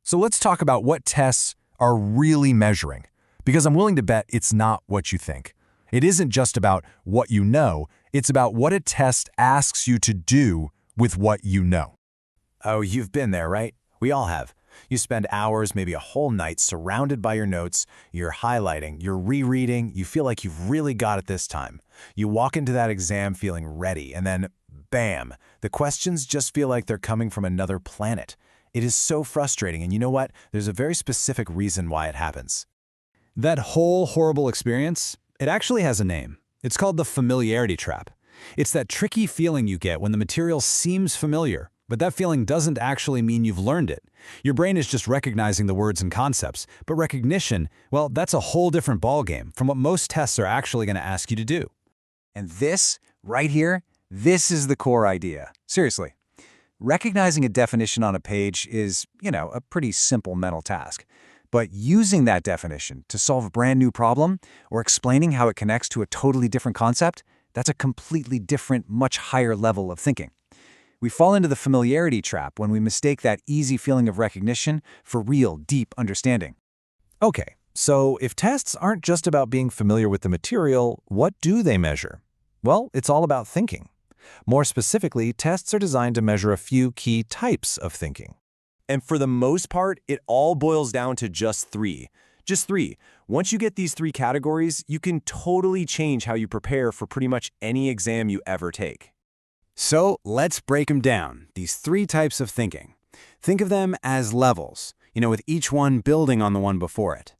So let's talk about what tests are really measuring, because I'm willing to bet it's not what you think. It isn't just about what you know, it's about what a test asks you to do with what you know. Oh, you've been there, right? We all have. You spend hours, maybe a whole night, surrounded by your notes, you're highlighting, you're rereading, you feel like you've really got it this time. You walk into that exam feeling ready, and then, bam, the questions just feel like they're coming from another planet. It is so frustrating, and you know what? There's a very specific reason why it happens. That whole horrible experience, it actually has a name. It's called the familiarity trap. It's that tricky feeling you get when the material seems familiar, but that feeling doesn't actually mean you've learned it. Your brain is just recognizing the words and concepts, but recognition, well, that's a whole different ballgame from what most tests are actually going to ask you to do. And this, right here, this is the core idea. Seriously. Recognizing a definition on a page is, a pretty simple mental task. But using that definition to solve a brand new problem or explaining how it connects to a totally different concept, that's a completely different, much higher level of thinking. We fall into the familiarity trap when we mistake that easy feeling of recognition for real, deep understanding. Okay, so if tests aren't just about being familiar with the material, what do they measure? Well, it's all about thinking. More specifically, tests are designed to measure a few key types of thinking. And for the most part, it all boils down to just three. Just three. Once you get these three categories, you can totally change how you prepare for pretty much any exam you ever take. So let's break them down, these three types of thinking. Think of them as levels, with each one building on the one before it.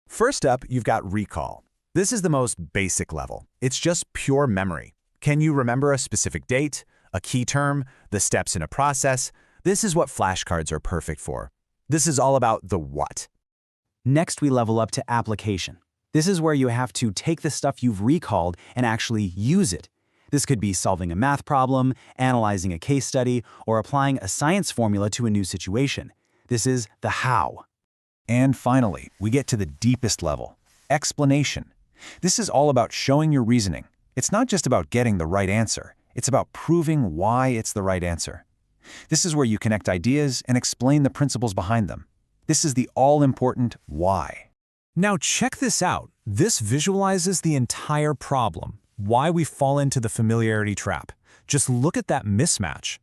First up, you've got recall. This is the most basic level. It's just pure memory. Can you remember a specific date, a key term, the steps in a process? This is what flashcards are perfect for. This is all about the what. Next, we level up to application. This is where you have to take the stuff you've recalled and actually use it. This could be solving a math problem, analyzing a case study, or applying a science formula to a new situation. This is the how. And finally, we get to the deepest level, explanation. This is all about showing your reasoning. It's not just about getting the right answer. It's about proving why it's the right answer. This is where you connect ideas and explain the principles behind them. This is the all-important why. Now check this out. This visualizes the entire problem, why we fall into the familiarity trap. Just look at that mismatch.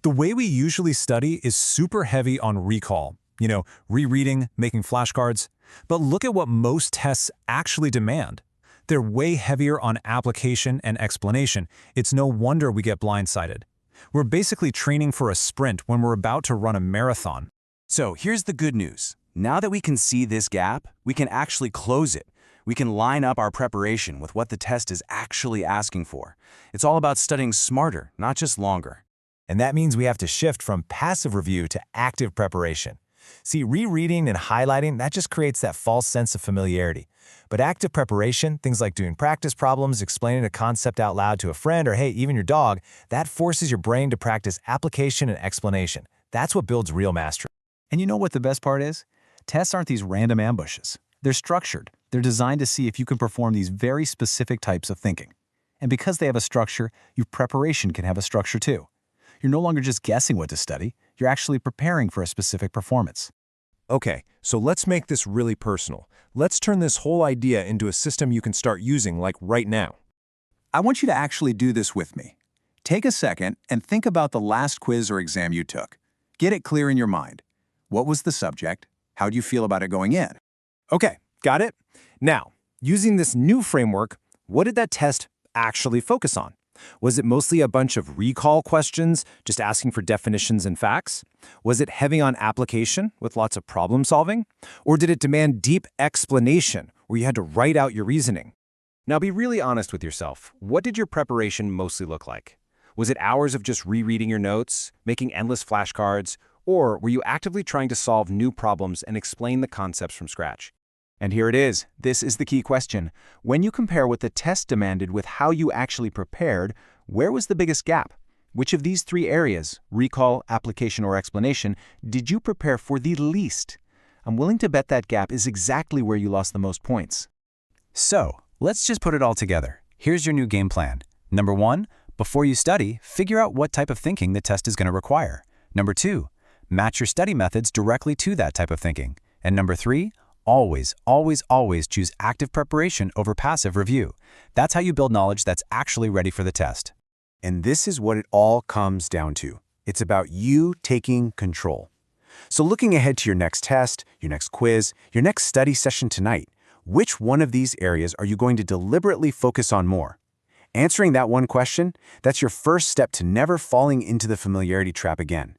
The way we usually study is super heavy on recall, rereading, making flashcards. But look at what most tests actually demand. They're way heavier on application and explanation. It's no wonder we get blindsided. We're basically training for a sprint when we're about to run a marathon. So here's the good news. Now that we can see this gap, we can actually close it. We can line up our preparation with what the test is actually asking for. It's all about studying smarter, not just longer. And that means we have to shift from passive review to active preparation. See, rereading and highlighting, that just creates that false sense of familiarity. But active preparation, things like doing practice problems, explaining a concept out loud to a friend, or hey, even your dog, that forces your brain to practice application and explanation. That's what builds real mastery. And you know what the best part is? Tests aren't these random ambushes. They're structured. They're designed to see if you can perform these very specific types of thinking. And because they have a structure, your preparation can have a structure too. You're no longer just guessing what to study, you're actually preparing for a specific performance. Okay, so let's make this really personal. Let's turn this whole idea into a system you can start using, like right now. I want you to actually do this with me. Take a second and think about the last quiz or exam you took. Get it clear in your mind. What was the subject? How do you feel about it going in? Okay, got it? Now, using this new framework, what did that test actually focus on? Was it mostly a bunch of recall questions, just asking for definitions and facts? Was it heavy on application with lots of problem solving? Or did it demand deep explanation where you had to write out your reasoning? Now be really honest with yourself. What did your preparation mostly look like? Was it hours of just rereading your notes, making endless flashcards, or were you actively trying to solve new problems and explain the concepts from scratch? And here it is. This is the key question. When you compare what the test demanded with how you actually prepared, where was the biggest gap? Which of these three areas, recall, application, or explanation, did you prepare for the least? I'm willing to bet that gap is exactly where you lost the most points. So, let's just put it all together. Here's your new game plan. Number 1, before you study, figure out what type of thinking the test is going to require. Number 2, Match your study methods directly to that type of thinking. And number 3, always, always, always choose active preparation over passive review. That's how you build knowledge that's actually ready for the test. And this is what it all comes down to. It's about you taking control. So looking ahead to your next test, your next quiz, your next study session tonight, which one of these areas are you going to deliberately focus on more? Answering that one question, that's your first step to never falling into the familiarity trap again.